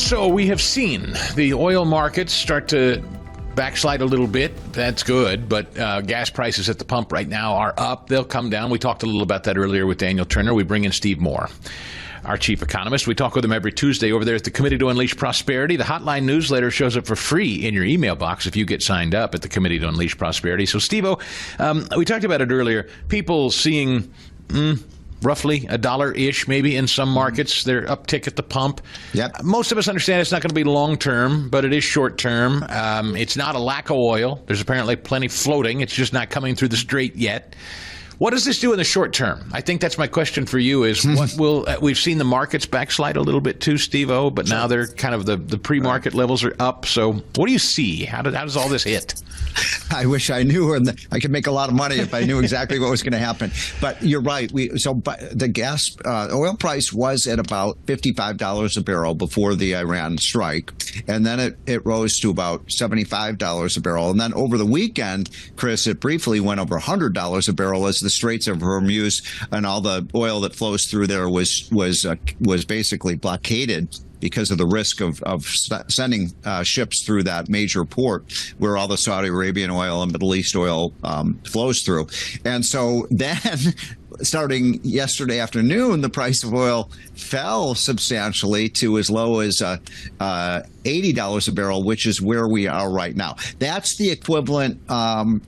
So we have seen the oil markets start to backslide a little bit. That's good, but gas prices at the pump right now are up. They'll come down. We talked a little about that earlier with Daniel Turner. We bring in Steve Moore, our chief economist. We talk with him every Tuesday over there at the Committee to Unleash Prosperity. The Hotline newsletter shows up for free in your email box if you get signed up at the Committee to Unleash Prosperity. So, Steve-O, we talked about it earlier. People seeing roughly $1-ish maybe in some markets, their uptick at the pump. Yep. Most of us understand it's not going to be long-term, but it is short-term. It's not a lack of oil. There's apparently plenty floating. It's just not coming through the Strait yet. What does this do in the short term? I think that's my question for you is what will we've seen the markets backslide a little bit too, Steve-O, but now they're kind of the pre-market levels are up. So what do you see? How does all this hit? I wish I knew, and I could make a lot of money if I knew exactly what was going to happen. But you're right. The gas oil price was at about $55 a barrel before the Iran strike, and then it rose to about $75 a barrel. And then over the weekend, Chris, it briefly went over $100 a barrel as the Straits of Hormuz and all the oil that flows through there was basically blockaded because of the risk of sending ships through that major port where all the Saudi Arabian oil and Middle East oil flows through. And so then starting yesterday afternoon, the price of oil fell substantially to as low as $80 a barrel, which is where we are right now. That's the equivalent,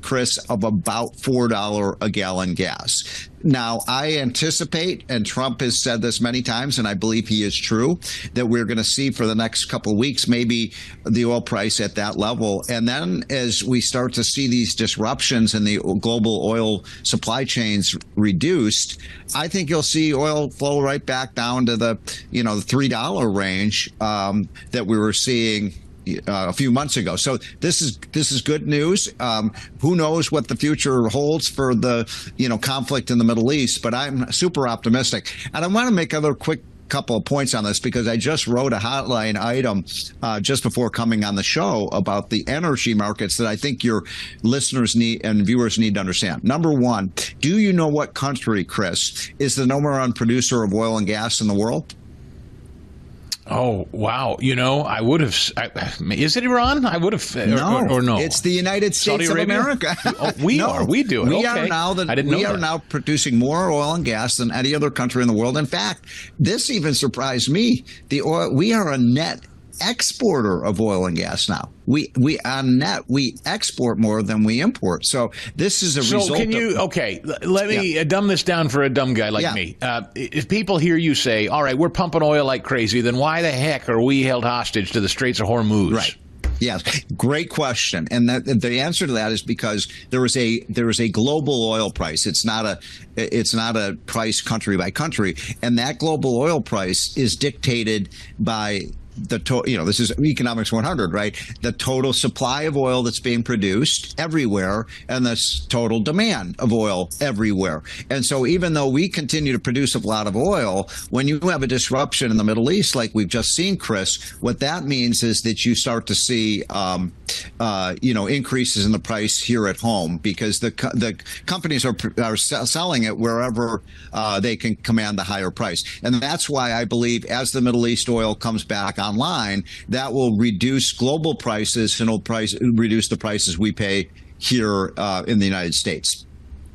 Chris, of about $4 a gallon gas. Now, I anticipate, and Trump has said this many times, and I believe he is true, that we're going to see for the next couple of weeks maybe the oil price at that level. And then as we start to see these disruptions in the global oil supply chains reduced, I think you'll see oil flow right back down to the $3 range that we were seeing a few months ago. So this is good news. Who knows what the future holds for the conflict in the Middle East? But I'm super optimistic, and I want to make other quick couple of points on this because I just wrote a hotline item just before coming on the show about the energy markets that I think your listeners need and viewers need to understand. Number one, do you know what country, Chris, is the number one producer of oil and gas in the world? Oh, wow. I would have. Is it Iran? I would have. No. Or no. It's the United States of America. We are. We do it. We okay. are now producing more oil and gas than any other country in the world. In fact, this even surprised me. We are a net exporter of oil and gas now. We on net we export more than we import. So this is a result. So can you let me dumb this down for a dumb guy like me. If people hear you say, all right, we're pumping oil like crazy, then why the heck are we held hostage to the Straits of Hormuz? Right. Yes, great question. And the answer to that is because there is a global oil price. It's not a price country by country, and that global oil price is dictated by this is Economics 100, right? The total supply of oil that's being produced everywhere and the total demand of oil everywhere. And so even though we continue to produce a lot of oil, when you have a disruption in the Middle East, like we've just seen, Chris, what that means is that you start to see, increases in the price here at home because the companies are selling it wherever they can command the higher price. And that's why I believe as the Middle East oil comes back online, that will reduce global prices and will reduce the prices we pay here in the United States.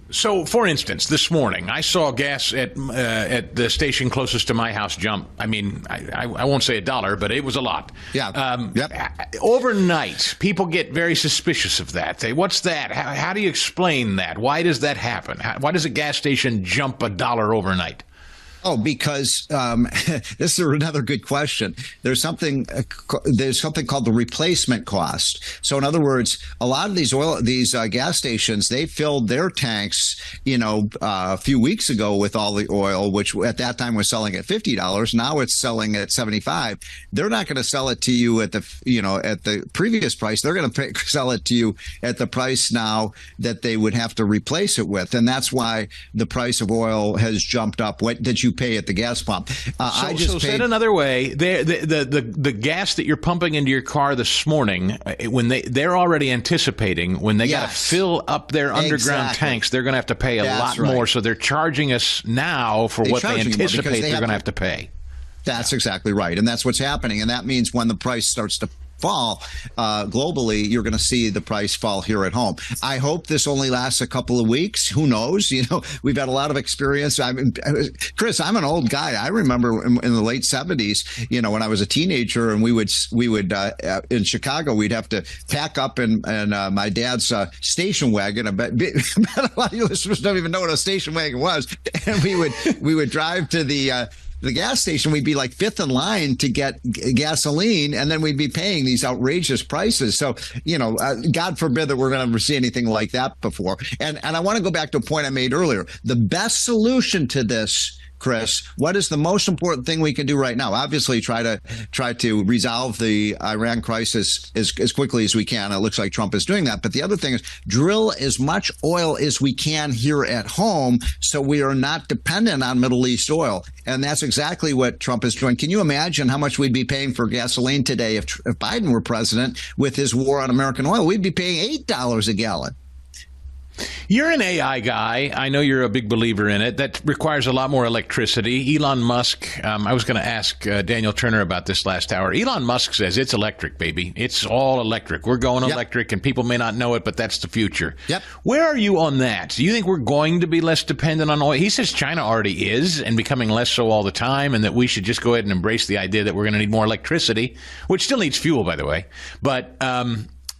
So, for instance, this morning I saw gas at the station closest to my house jump. I mean, I won't say $1, but it was a lot. Yeah. Overnight, people get very suspicious of that. They, what's that? How do you explain that? Why does that happen? Why does a gas station jump $1 overnight? Oh, because this is another good question. There's something called the replacement cost. So, in other words, a lot of these gas stations, they filled their tanks, a few weeks ago with all the oil, which at that time was selling at $50. Now it's selling at $75. They're not going to sell it to you at the previous price. They're going to sell it to you at the price now that they would have to replace it with, and that's why the price of oil has jumped up. What did you pay at the gas pump? So said another way, the gas that you're pumping into your car this morning, when they're already anticipating when they got to fill up their underground tanks, they're going to have to pay a lot more. So they're charging us now for what they anticipate they're going to have to pay. That's exactly right. And that's what's happening. And that means when the price starts to fall globally, you're going to see the price fall here at home. I hope this only lasts a couple of weeks. Who knows? We've had a lot of experience. Chris, I'm an old guy. I remember in the late 70s, when I was a teenager, and we would in Chicago, we'd have to pack up in my dad's station wagon. I bet a lot of you listeners don't even know what a station wagon was. And we would drive to the gas station. We'd be like fifth in line to get gasoline, and then we'd be paying these outrageous prices. So, God forbid that we're going to ever see anything like that before. And I want to go back to a point I made earlier. The best solution to this, Chris, what is the most important thing we can do right now? Obviously, try to resolve the Iran crisis as quickly as we can. It looks like Trump is doing that. But the other thing is drill as much oil as we can here at home so we are not dependent on Middle East oil. And that's exactly what Trump is doing. Can you imagine how much we'd be paying for gasoline today if Biden were president with his war on American oil? We'd be paying $8 a gallon. You're an AI guy. I know you're a big believer in it. That requires a lot more electricity. Elon Musk, I was going to ask Daniel Turner about this last hour. Elon Musk says it's electric, baby. It's all electric. We're going electric, and people may not know it, but that's the future. Yep. Where are you on that? Do you think we're going to be less dependent on oil? He says China already is and becoming less so all the time, and that we should just go ahead and embrace the idea that we're going to need more electricity, which still needs fuel, by the way. But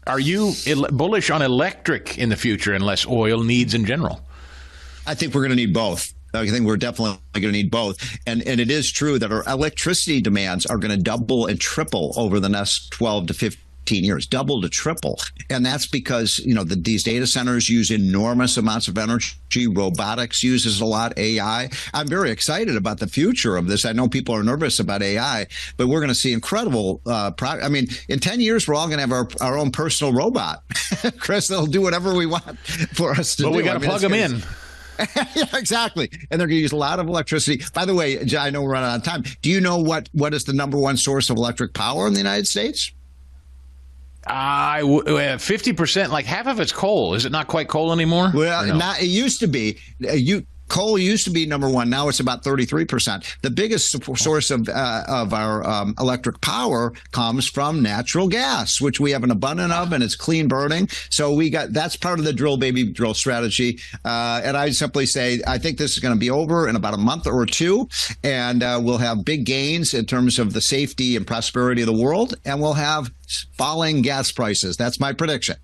are you bullish on electric in the future and less oil needs in general? I think we're going to need both. I think we're definitely going to need both. And it is true that our electricity demands are going to double and triple over the next 12 to 15 years, double to triple. And that's because, these data centers use enormous amounts of energy. Robotics uses a lot, AI. I'm very excited about the future of this. I know people are nervous about AI, but we're going to see incredible in 10 years, we're all going to have our own personal robot. Chris, they'll do whatever we want for us to do. But we got to plug them in. Yeah, exactly. And they're going to use a lot of electricity. By the way, I know we're running out of time. Do you know what is the number one source of electric power in the United States? 50%, like half of it's coal. Is it not quite coal anymore? Well, it used to be. Coal used to be number one. Now it's about 33%. The biggest source of our electric power comes from natural gas, which we have an abundance of, and it's clean burning. So that's part of the drill, baby, drill strategy. And I simply say, I think this is going to be over in about a month or two, and we'll have big gains in terms of the safety and prosperity of the world, and we'll have falling gas prices. That's my prediction.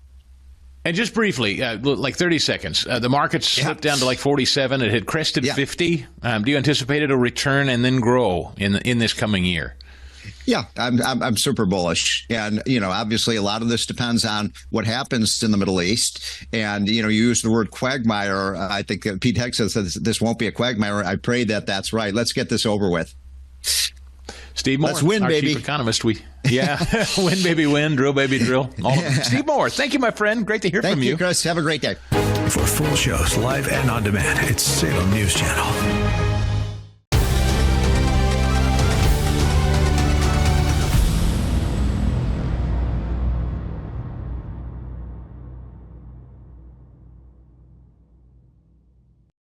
And just briefly, like 30 seconds, the market slipped down to like 47. It had crested 50. Do you anticipate it'll return and then grow in this coming year? Yeah, I'm super bullish. And, obviously a lot of this depends on what happens in the Middle East. And, you use the word quagmire. I think Pete Hegseth says this won't be a quagmire. I pray that that's right. Let's get this over with. Steve Moore, let's win, our baby. Chief economist. Win, baby, win. Drill, baby, drill. All of them. Steve Moore, thank you, my friend. Great to hear from you. Thank you, Chris. Have a great day. For full shows, live and on demand, it's Salem News Channel.